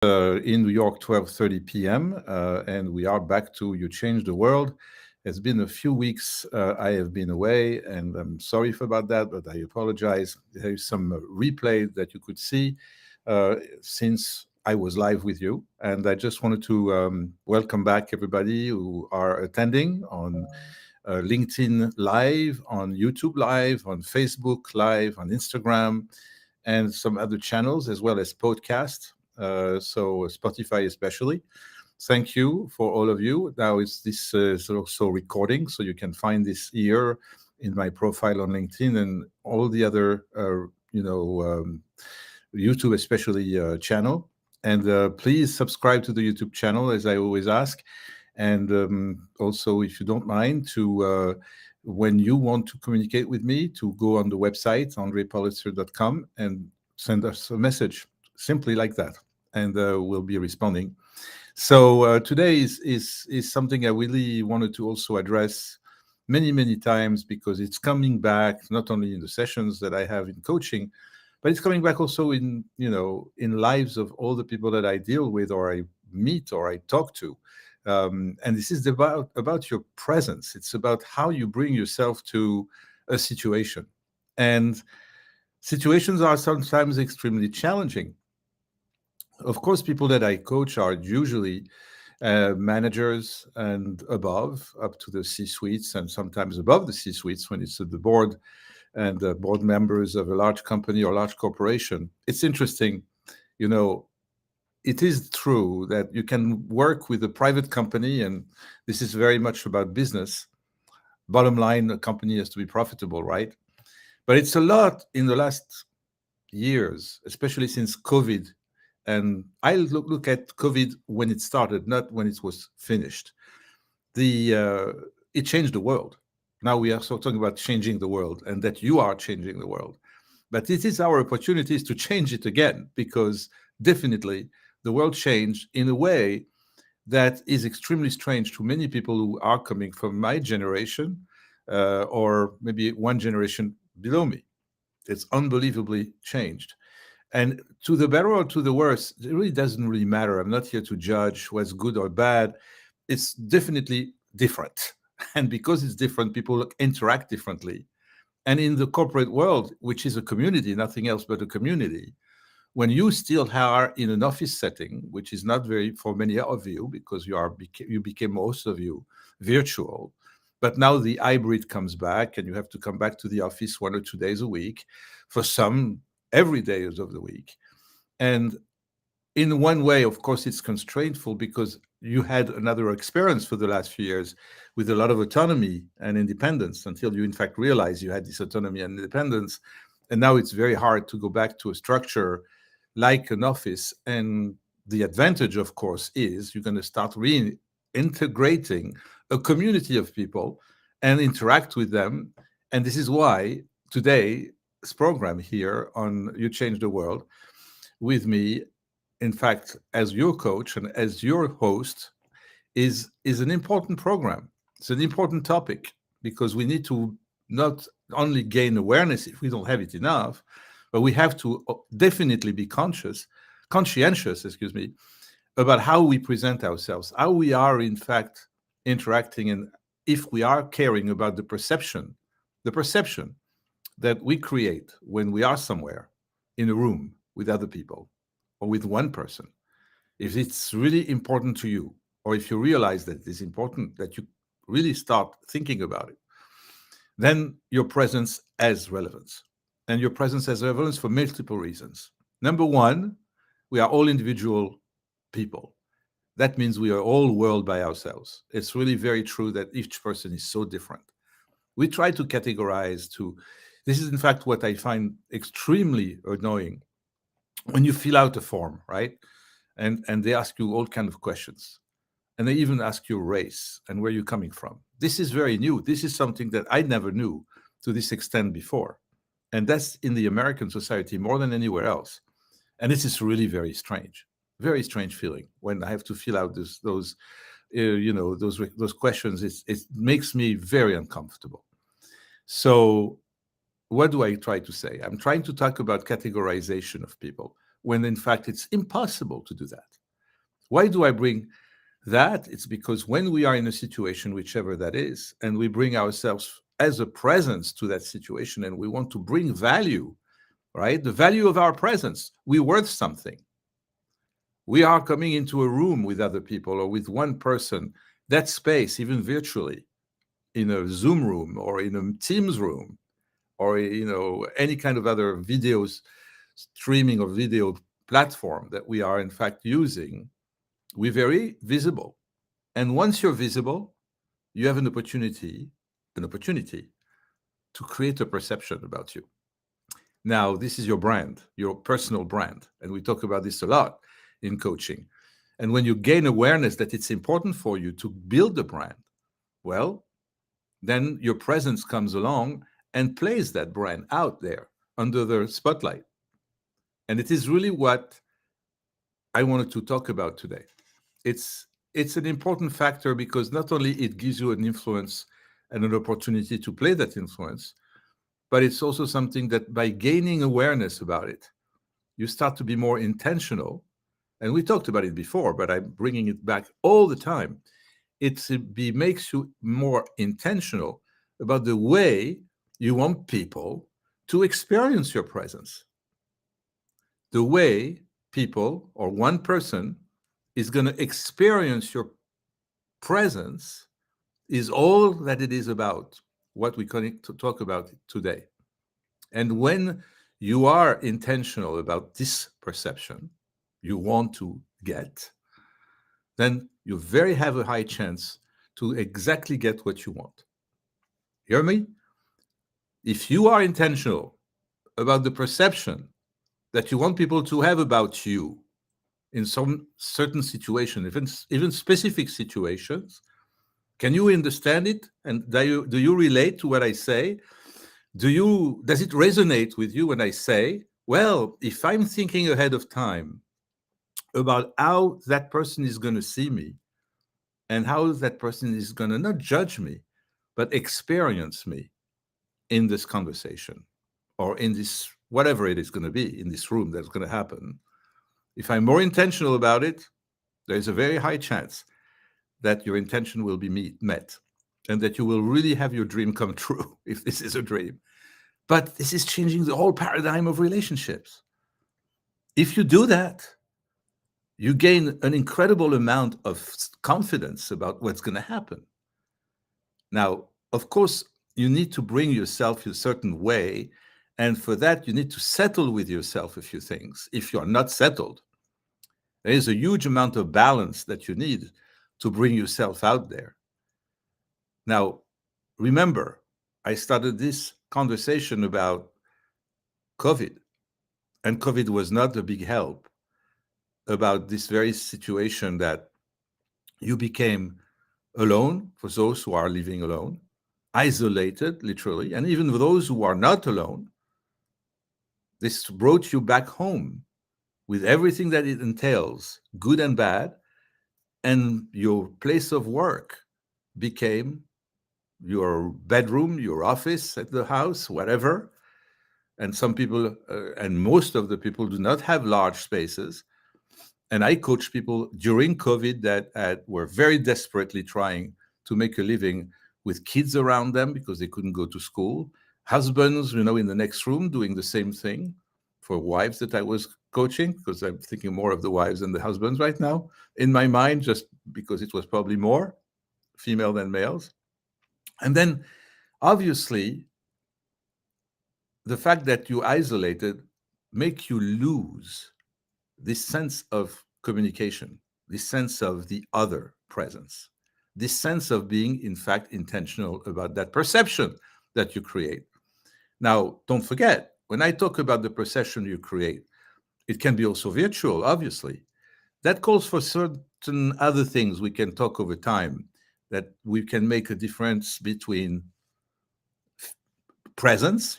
in New York, 12:30 p.m., and we are back to You Change the World. It's been a few weeks. I have been away, and I'm sorry for about that, but I apologize. There is some replay that you could see since I was live with you, and I just wanted to welcome back everybody who are attending on LinkedIn Live, on YouTube Live, on Facebook Live, on Instagram, and some other channels as well as podcasts. So Spotify especially. Thank you for all of you. Now this is also recording, so you can find this here in my profile on LinkedIn and all the other, YouTube especially channel. And please subscribe to the YouTube channel, as I always ask. And also, if you don't mind, to when you want to communicate with me, to go on the website, andrepolitzer.com, and send us a message, simply like that. And we'll be responding. So today is something I really wanted to also address many times, because it's coming back not only in the sessions that I have in coaching, but it's coming back also in lives of all the people that I deal with, or I meet, or I talk to. And this is about your presence. It's about how you bring yourself to a situation. And situations are sometimes extremely challenging. Of course, people that I coach are usually managers and above, up to the C-suites, and sometimes above the C-suites when it's at the board and the board members of a large company or large corporation. It's interesting, it is true that you can work with a private company, and this is very much about business. Bottom line, a company has to be profitable, right? But it's a lot in the last years, especially since COVID. And I look at COVID when it started, not when it was finished. It changed the world. Now we are so talking about changing the world, and that you are changing the world. But it is our opportunities to change it again, because definitely the world changed in a way that is extremely strange to many people who are coming from my generation, or maybe one generation below me. It's unbelievably changed. And to the better or to the worse, it really doesn't really matter. I'm not here to judge what's good or bad. It's definitely different. And because it's different, people interact differently. And in the corporate world, which is a community, nothing else but a community, when you still are in an office setting, which is not very for many of you, because you became most of you virtual, but now the hybrid comes back, and you have to come back to the office 1 or 2 days a week, for some every day of the week. And in one way, of course, it's constraintful, because you had another experience for the last few years with a lot of autonomy and independence, until you in fact realize you had this autonomy and independence. And now it's very hard to go back to a structure like an office. And the advantage, of course, is you're going to start reintegrating a community of people and interact with them. And this is why today's program here on You Change the World with me, in fact, as your coach and as your host, is an important program. It's an important topic, because we need to not only gain awareness if we don't have it enough, but we have to definitely be conscientious, about how we present ourselves, how we are in fact interacting, and if we are caring about the perception that we create when we are somewhere in a room with other people or with one person. If it's really important to you, or if you realize that it's important, that you really start thinking about it, then your presence has relevance. And your presence has relevance for multiple reasons. Number one, we are all individual people. That means we are all world by ourselves. It's really very true that each person is so different. We try to categorize this is in fact what I find extremely annoying. When you fill out a form, right? And they ask you all kind of questions. And they even ask your race and where you're coming from. This is very new. This is something that I never knew to this extent before. And that's in the American society more than anywhere else. And this is really very very strange feeling when I have to fill out those questions. It makes me very uncomfortable. So what do I try to say? I'm trying to talk about categorization of people. when in fact it's impossible to do that. Why do I bring that? It's because when we are in a situation, whichever that is, and we bring ourselves as a presence to that situation and we want to bring value, right? The value of our presence, we're worth something. We are coming into a room with other people or with one person, that space, even virtually, in a Zoom room or in a Teams room or any kind of other videos streaming or video platform that we are in fact using, we're very visible. And once you're visible, you have an opportunity to create a perception about you. Now, this is your brand, your personal brand. And we talk about this a lot in coaching. And when you gain awareness that it's important for you to build a brand, well, then your presence comes along and plays that brand out there under the spotlight. And it is really what I wanted to talk about today. It's an important factor because not only it gives you an influence and an opportunity to play that influence, but it's also something that by gaining awareness about it, you start to be more intentional. And we talked about it before, but I'm bringing it back all the time. Makes you more intentional about the way you want people to experience your presence. The way people or one person is going to experience your presence is all that it is about, what we're going to talk about today. And when you are intentional about this perception you want to get, then you very have a high chance to exactly get what you want. Hear me? If you are intentional about the perception that you want people to have about you in some certain situation, even specific situations, can you understand it? And do you relate to what I say? Does it resonate with you when I say, well, if I'm thinking ahead of time about how that person is going to see me and how that person is going to not judge me, but experience me in this conversation or in this, whatever it is going to be, in this room that's going to happen, if I'm more intentional about it, there's a very high chance that your intention will be met and that you will really have your dream come true if this is a dream. But this is changing the whole paradigm of relationships. If you do that, you gain an incredible amount of confidence about what's going to happen. Now, of course, you need to bring yourself a certain way. And for that, you need to settle with yourself a few things. If you're not settled, there is a huge amount of balance that you need to bring yourself out there. Now, remember, I started this conversation about COVID, and COVID was not a big help about this very situation that you became alone, for those who are living alone, isolated, literally, and even for those who are not alone. This brought you back home with everything that it entails, good and bad, and your place of work became your bedroom, your office at the house, whatever. And some people, and most of the people, do not have large spaces. And I coach people during COVID that were very desperately trying to make a living with kids around them because they couldn't go to school. Husbands, in the next room doing the same thing. For wives that I was coaching, because I'm thinking more of the wives than the husbands right now in my mind, just because it was probably more female than males. And then, obviously, the fact that you isolated make you lose this sense of communication, this sense of the other presence, this sense of being, in fact, intentional about that perception that you create. Now, don't forget, when I talk about the perception you create, it can be also virtual, obviously. That calls for certain other things we can talk over time, that we can make a difference between presence,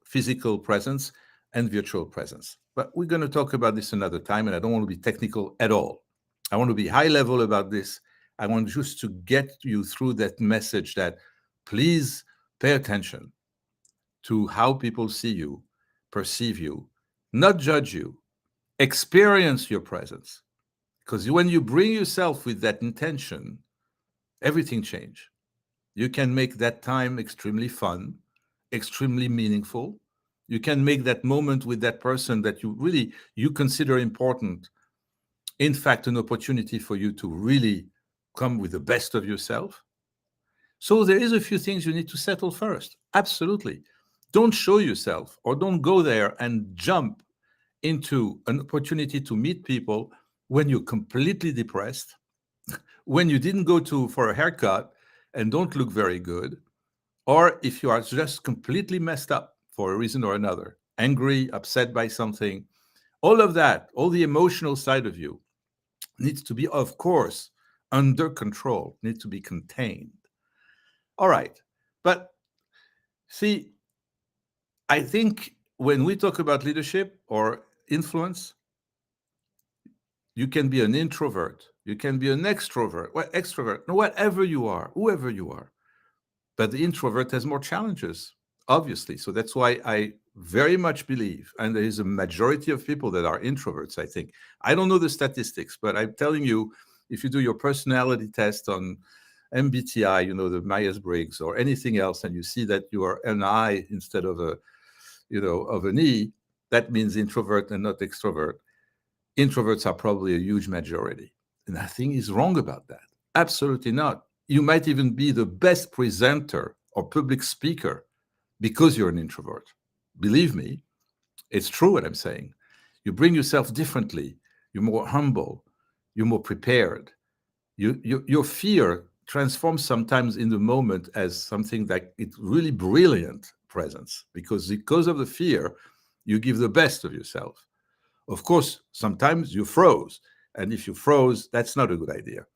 physical presence, and virtual presence. But we're going to talk about this another time, and I don't want to be technical at all. I want to be high level about this. I want just to get you through that message that please pay attention to how people see you, perceive you, not judge you, Experience your presence. Because when you bring yourself with that intention, everything changes. You can make that time extremely fun, extremely meaningful. You can make that moment with that person that you consider important, in fact, an opportunity for you to really come with the best of yourself. So there is a few things you need to settle first. Absolutely. Don't show yourself or don't go there and jump into an opportunity to meet people when you're completely depressed, when you didn't go to for a haircut and don't look very good, or if you are just completely messed up for a reason or another, angry, upset by something. All of that, all the emotional side of you needs to be, of course, under control, needs to be contained. All right. But see, I think when we talk about leadership or influence, you can be an introvert, you can be an extrovert, extrovert, whatever you are, whoever you are. But the introvert has more challenges, obviously. So that's why I very much believe, and there is a majority of people that are introverts, I think. I don't know the statistics, but I'm telling you, if you do your personality test on MBTI, the Myers-Briggs or anything else, and you see that you are an I instead of an E, that means introvert and not extrovert. Introverts are probably a huge majority. And nothing is wrong about that. Absolutely not. You might even be the best presenter or public speaker because you're an introvert. Believe me, it's true what I'm saying. You bring yourself differently. You're more humble. You're more prepared. Your fear transforms sometimes in the moment as something that it's really brilliant presence because of the fear, you give the best of yourself. Of course, sometimes you froze. And if you froze, that's not a good idea.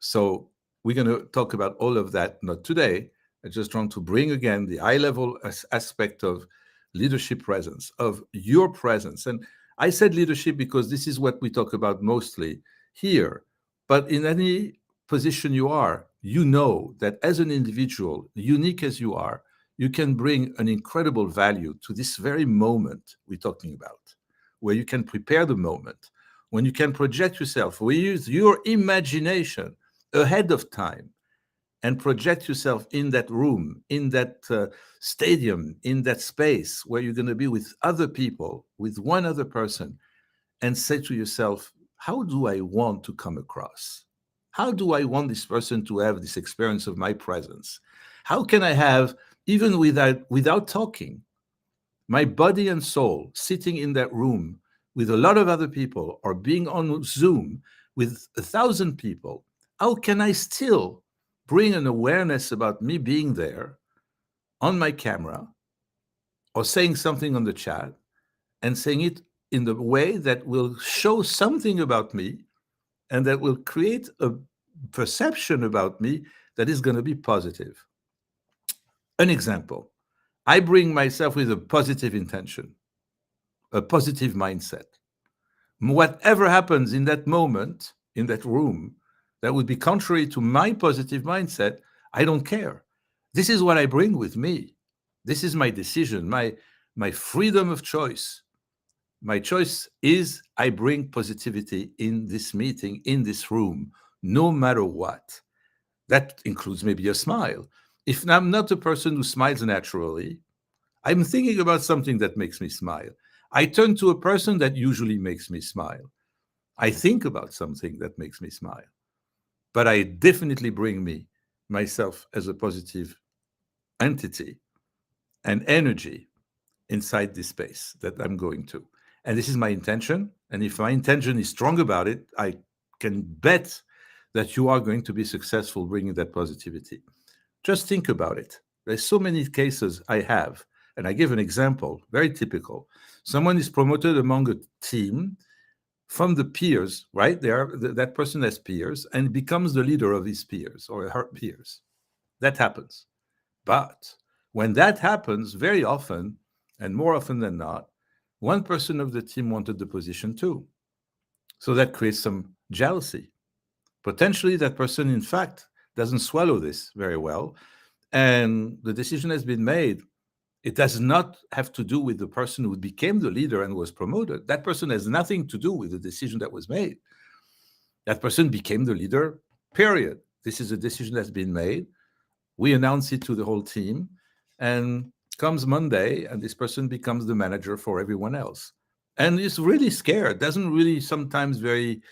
So we're going to talk about all of that, not today. I just want to bring again the high level aspect of leadership presence, of your presence. And I said leadership because this is what we talk about mostly here. But in any position you are, you know that as an individual, unique as you are, you can bring an incredible value to this very moment we're talking about, where you can prepare the moment, when you can project yourself, where you use your imagination ahead of time and project yourself in that room, in that stadium, in that space where you're going to be with other people, with one other person, and say to yourself, how do I want to come across? How do I want this person to have this experience of my presence? How can I have, even without talking, my body and soul sitting in that room with a lot of other people or being on Zoom with 1,000 people? How can I still bring an awareness about me being there on my camera or saying something on the chat and saying it in the way that will show something about me and that will create a perception about me that is going to be positive? An example, I bring myself with a positive intention, a positive mindset. Whatever happens in that moment, in that room, that would be contrary to my positive mindset, I don't care. This is what I bring with me. This is my decision, my freedom of choice. My choice is I bring positivity in this meeting, in this room, no matter what. That includes maybe a smile. If I'm not a person who smiles naturally, I'm thinking about something that makes me smile. I turn to a person that usually makes me smile. I think about something that makes me smile, but I definitely bring myself as a positive entity and energy inside this space that I'm going to. And this is my intention. And if my intention is strong about it, I can bet that you are going to be successful bringing that positivity. Just think about it. There's so many cases I have, and I give an example, very typical. Someone is promoted among a team from the peers, right? That person has peers and becomes the leader of his peers or her peers. That happens. But when that happens, very often, and more often than not, one person of the team wanted the position too. So that creates some jealousy. Potentially, that person, in fact, doesn't swallow this very well. And the decision has been made. It does not have to do with the person who became the leader and was promoted. That person has nothing to do with the decision that was made. That person became the leader, period. This is a decision that's been made. We announce it to the whole team, and comes Monday, and this person becomes the manager for everyone else. And is really scared, doesn't really sometimes very,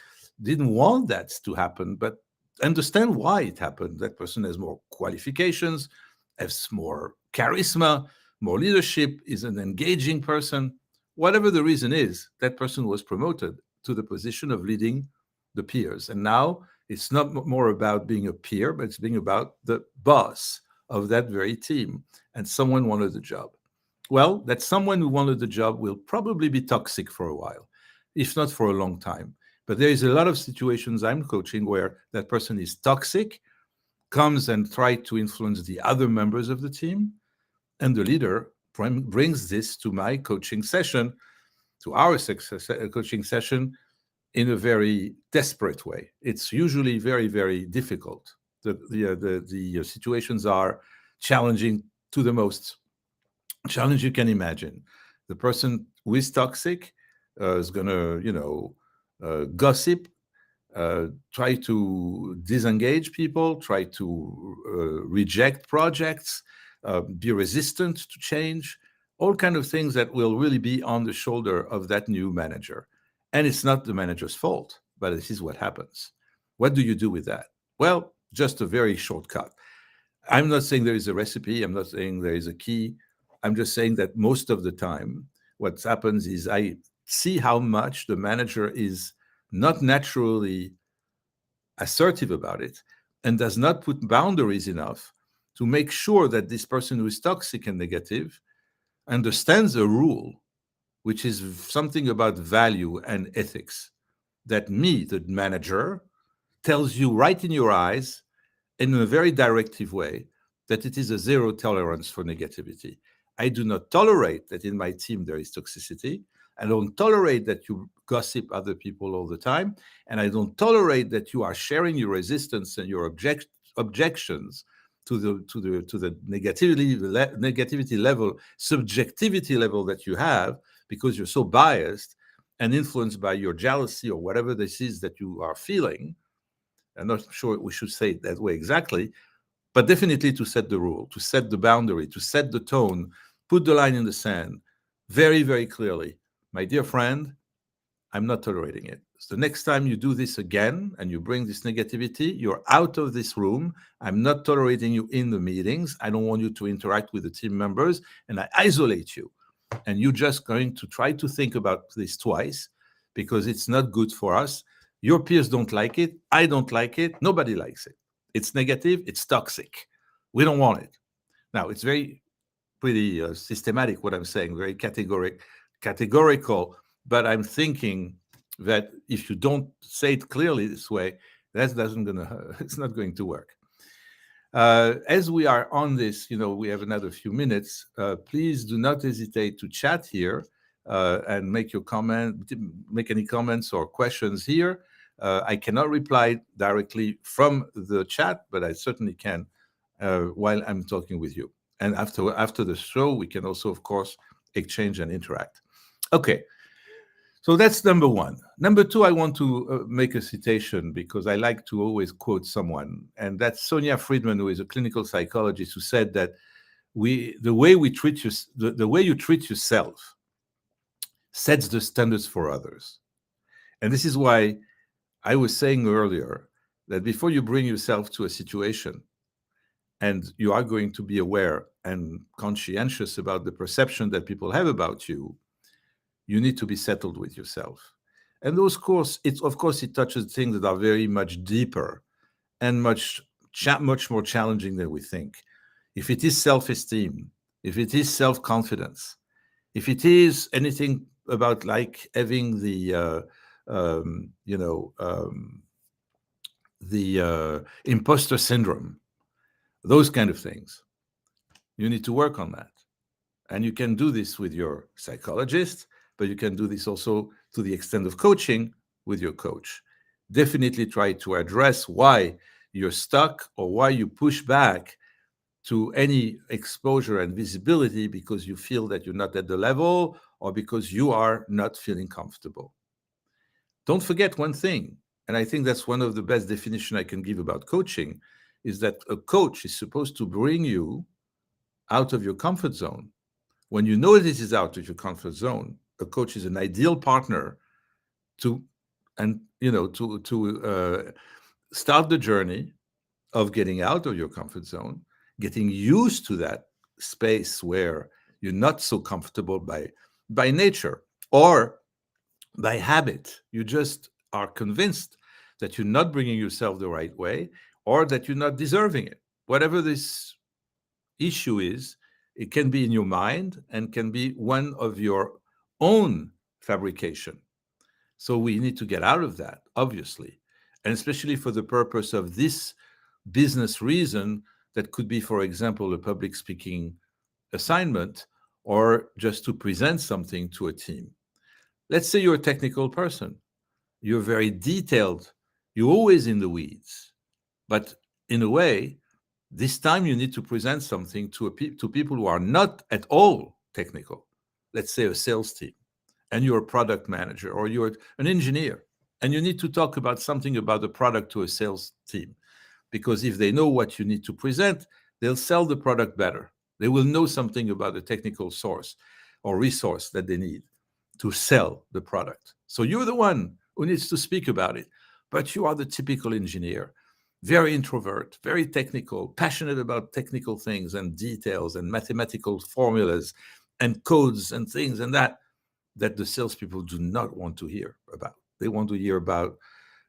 didn't want that to happen, but understand why it happened. That person has more qualifications, has more charisma, more leadership, is an engaging person. Whatever the reason is, that person was promoted to the position of leading the peers. And now it's not more about being a peer, but it's being about the boss of that very team. And someone wanted the job. Well, that someone who wanted the job will probably be toxic for a while, if not for a long time. But there is a lot of situations I'm coaching where that person is toxic, comes and try to influence the other members of the team, and the leader brings this to my coaching session, to our success coaching session, in a very desperate way. It's usually very, very difficult. The situations are challenging to the most challenge you can imagine. The person who is toxic is going to, gossip, try to disengage people, try to reject projects, be resistant to change, all kind of things that will really be on the shoulder of that new manager. And it's not the manager's fault, but this is what happens. What do you do with that? Well, just a very shortcut. I'm not saying there is a recipe. I'm not saying there is a key. I'm just saying that most of the time, what happens is I see how much the manager is not naturally assertive about it and does not put boundaries enough to make sure that this person who is toxic and negative understands a rule, which is something about value and ethics, that me, the manager, tells you right in your eyes in a very directive way that it is a zero tolerance for negativity. I do not tolerate that in my team there is toxicity. I don't tolerate that you gossip other people all the time. And I don't tolerate that you are sharing your resistance and your objections to the negativity level, subjectivity level that you have, because you're so biased and influenced by your jealousy or whatever this is that you are feeling. I'm not sure we should say it that way exactly, but definitely to set the rule, to set the boundary, to set the tone, put the line in the sand very, very clearly. My dear friend, I'm not tolerating it. So the next time you do this again and you bring this negativity, you're out of this room. I'm not tolerating you in the meetings. I don't want you to interact with the team members, and I isolate you. And you're just going to try to think about this twice, because it's not good for us. Your peers don't like it. I don't like it. Nobody likes it. It's negative. It's toxic. We don't want it. Now, it's very pretty systematic what I'm saying, very categorical, but I'm thinking that if you don't say it clearly this way, that doesn't gonna it's not going to work. As we are on this, we have another few minutes. Please do not hesitate to chat here and make any comments or questions here. I cannot reply directly from the chat, but I certainly can while I'm talking with you. And after the show, we can also, of course, exchange and interact. Okay, so that's number one. Number two, I want to make a citation, because I like to always quote someone, and that's Sonia Friedman, who is a clinical psychologist, who said that the way you treat yourself sets the standards for others. And this is why I was saying earlier that before you bring yourself to a situation, and you are going to be aware and conscientious about the perception that people have about you, you need to be settled with yourself. And of course, it touches things that are very much deeper and much more challenging than we think. If it is self-esteem, if it is self-confidence, if it is anything about like having the imposter syndrome, those kind of things, you need to work on that. And you can do this with your psychologist, but you can do this also to the extent of coaching with your coach. Definitely try to address why you're stuck or why you push back to any exposure and visibility because you feel that you're not at the level or because you are not feeling comfortable. Don't forget one thing, and I think that's one of the best definition I can give about coaching, is that a coach is supposed to bring you out of your comfort zone. When you know this is out of your comfort zone, a coach is an ideal partner to, and to start the journey of getting out of your comfort zone, getting used to that space where you're not so comfortable by nature or by habit. You just are convinced that you're not bringing yourself the right way or that you're not deserving it. Whatever this issue is, it can be in your mind and can be one of your own fabrication. So we need to get out of that, obviously, and especially for the purpose of this business reason that could be, for example, a public speaking assignment or just to present something to a team. Let's say you're a technical person, you're very detailed, you're always in the weeds, but in a way, this time you need to present something to people who are not at all technical. Let's say a sales team, and you're a product manager or you're an engineer, and you need to talk about something about the product to a sales team. Because if they know what you need to present, they'll sell the product better. They will know something about the technical source or resource that they need to sell the product. So you're the one who needs to speak about it, but you are the typical engineer, very introvert, very technical, passionate about technical things and details and mathematical formulas and codes and things and that the salespeople do not want to hear about. They want to hear about,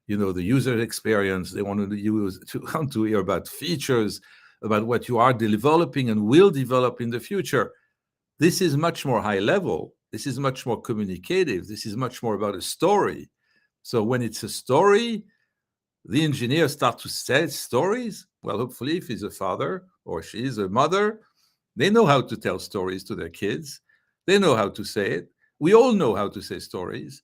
the user experience. They want want to hear about features, about what you are developing and will develop in the future. This is much more high level. This is much more communicative. This is much more about a story. So when it's a story, the engineers start to tell stories. Well, hopefully, if he's a father or she is a mother, they know how to tell stories to their kids. They know how to say it. We all know how to say stories.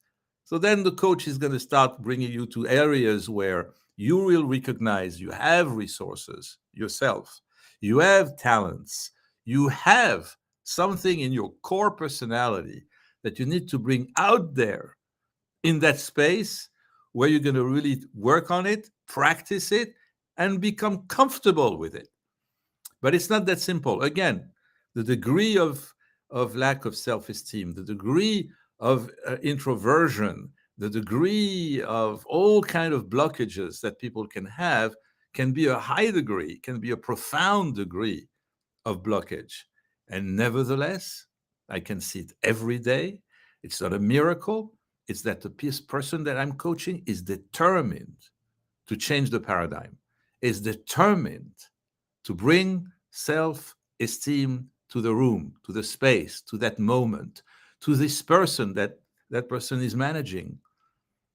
So then the coach is going to start bringing you to areas where you will recognize you have resources yourself, you have talents, you have something in your core personality that you need to bring out there in that space where you're going to really work on it, practice it, and become comfortable with it. But it's not that simple. Again, the degree of lack of self-esteem, the degree of introversion, the degree of all kind of blockages that people can be a high degree, can be a profound degree of blockage. And nevertheless, I can see it every day. It's not a miracle. It's that the person that I'm coaching is determined to change the paradigm, is determined to bring self-esteem to the room, to the space, to that moment, to this person that person is managing.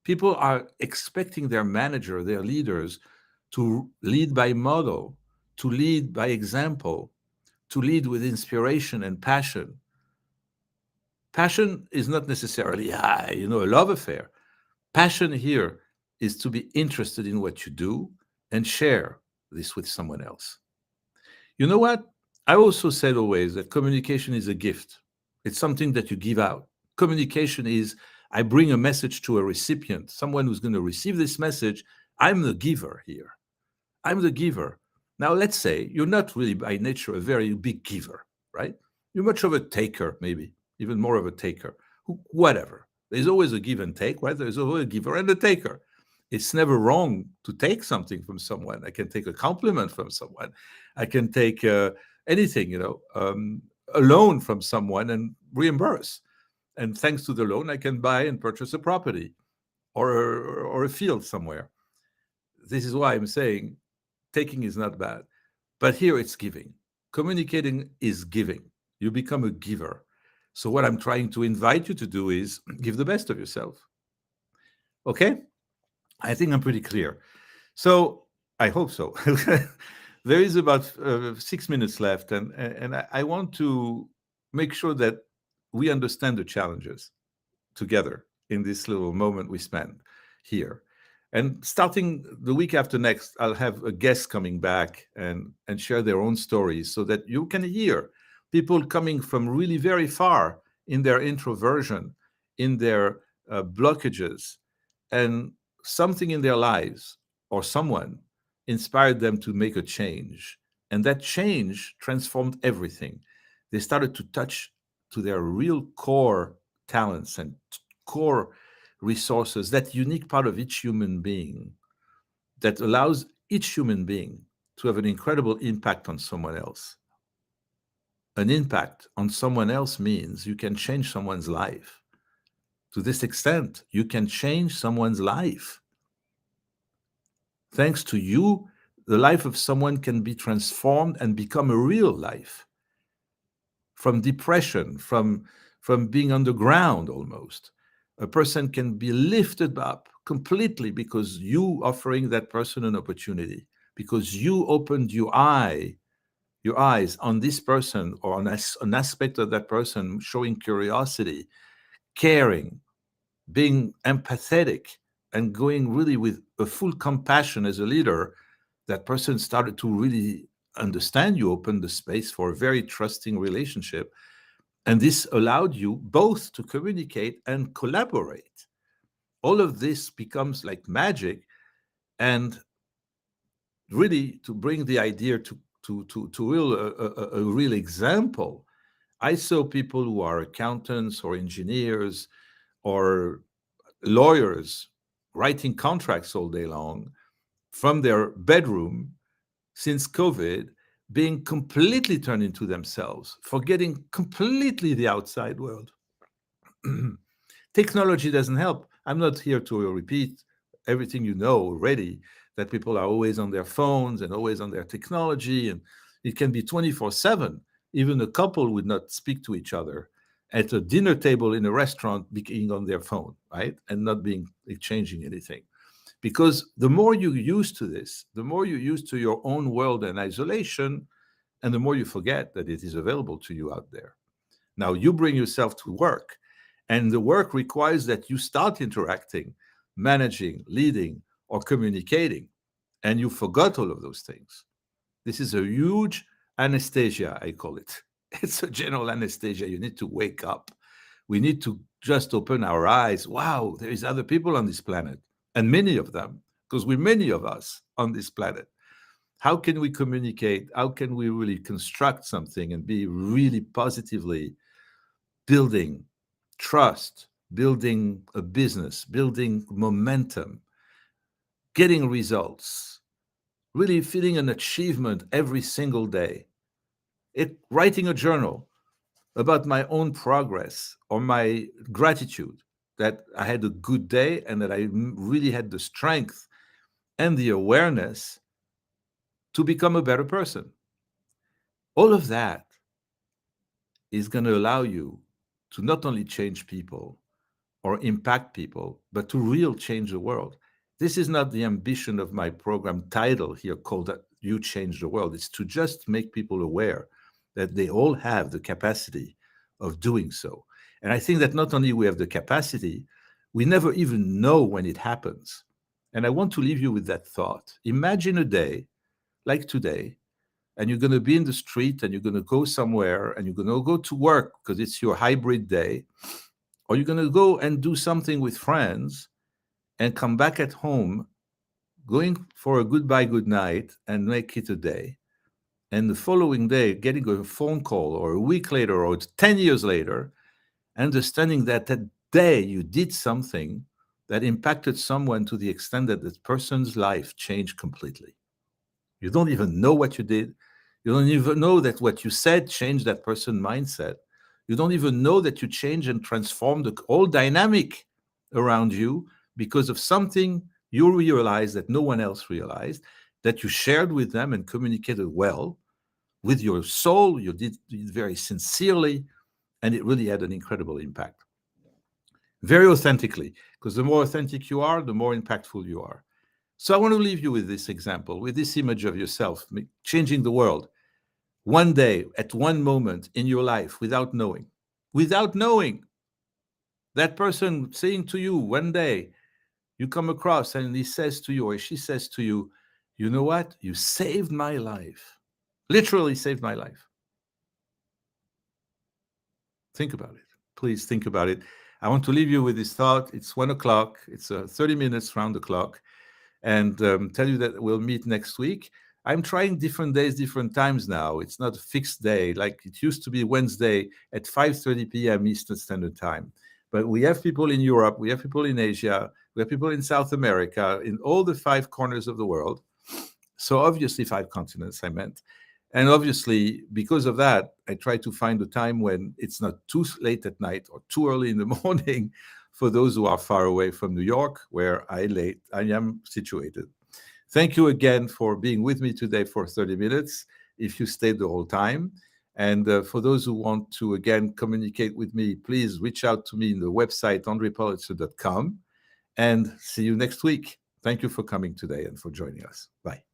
People are expecting their manager, their leaders, to lead by model, to lead by example, to lead with inspiration and passion. Passion is not necessarily a love affair. Passion here is to be interested in what you do and share this with someone else. You know what? I also said always that communication is a gift. It's something that you give out. Communication is, I bring a message to a recipient, someone who's going to receive this message. I'm the giver here. I'm the giver. Now, let's say you're not really by nature a very big giver, right? You're much of a taker, maybe, even more of a taker. Whatever. There's always a give and take, right? There's always a giver and a taker. It's never wrong to take something from someone. I can take a compliment from someone. I can take anything, a loan from someone and reimburse. And thanks to the loan, I can buy and purchase a property or a field somewhere. This is why I'm saying taking is not bad. But here it's giving. Communicating is giving. You become a giver. So what I'm trying to invite you to do is give the best of yourself. Okay? I think I'm pretty clear. So I hope so. There is about 6 minutes left, and I want to make sure that we understand the challenges together in this little moment we spend here. And starting the week after next, I'll have a guest coming back and share their own stories so that you can hear people coming from really very far in their introversion, in their blockages, and something in their lives or someone inspired them to make a change. And that change transformed everything. They started to touch to their real core talents and core resources, that unique part of each human being that allows each human being to have an incredible impact on someone else. An impact on someone else means you can change someone's life. To this extent, you can change someone's life. Thanks to you, the life of someone can be transformed and become a real life from depression, from being underground almost. A person can be lifted up completely because you offering that person an opportunity, because you opened your eyes on this person or on an aspect of that person, showing curiosity, caring, being empathetic, and going really with a full compassion as a leader. That person started to really understand you, opened the space for a very trusting relationship. And this allowed you both to communicate and collaborate. All of this becomes like magic. And really, to bring the idea to a real example, I saw people who are accountants or engineers or lawyers writing contracts all day long from their bedroom since COVID, being completely turned into themselves, forgetting completely the outside world. Technology doesn't help. I'm not here to repeat everything you know already, that people are always on their phones and always on their technology, and it can be 24/7. Even a couple would not speak to each other at a dinner table in a restaurant being on their phone, right? And not being exchanging anything. Because the more you use to this, the more you use to your own world and isolation, and the more you forget that it is available to you out there. Now you bring yourself to work, and the work requires that you start interacting, managing, leading, or communicating, and you forgot all of those things. This is a huge anesthesia, I call it. It's a general anesthesia. You need to wake up. We need to just open our eyes. Wow, there is other people on this planet, and many of them, because we're many of us on this planet. How can we communicate? How can we really construct something and be really positively building trust, building a business, building momentum, getting results, really feeling an achievement every single day? Writing a journal about my own progress or my gratitude that I had a good day and that I really had the strength and the awareness to become a better person. All of that is going to allow you to not only change people or impact people, but to real change the world. This is not the ambition of my program title here called that You Change the World. It's to just make people aware that they all have the capacity of doing so. And I think that not only we have the capacity, we never even know when it happens. And I want to leave you with that thought. Imagine a day like today, and you're going to be in the street and you're going to go somewhere and you're going to go to work because it's your hybrid day, or you're going to go and do something with friends and come back at home, going for a goodbye, good night, and make it a day. And the following day, getting a phone call, or a week later, or 10 years later, understanding that that day you did something that impacted someone to the extent that that person's life changed completely. You don't even know what you did. You don't even know that what you said changed that person's mindset. You don't even know that you changed and transformed the whole dynamic around you because of something you realized that no one else realized, that you shared with them and communicated well with your soul. You did it very sincerely, and it really had an incredible impact. Very authentically, because the more authentic you are, the more impactful you are. So I want to leave you with this example, with this image of yourself changing the world one day, at one moment in your life, without knowing that person saying to you one day, you come across and he says to you or she says to you, you know what? You saved my life. Literally saved my life. Think about it. Please think about it. I want to leave you with this thought. It's 1 o'clock. It's 30 minutes round the clock. And tell you that we'll meet next week. I'm trying different days, different times now. It's not a fixed day like it used to be Wednesday at 5:30 p.m. Eastern Standard Time. But we have people in Europe, we have people in Asia, we have people in South America, in all the 5 corners of the world. So obviously 5 continents, I meant. And obviously, because of that, I try to find a time when it's not too late at night or too early in the morning for those who are far away from New York, where I am situated. Thank you again for being with me today for 30 minutes, if you stayed the whole time. And for those who want to, again, communicate with me, please reach out to me in the website, andrepolitzer.com. And see you next week. Thank you for coming today and for joining us. Bye.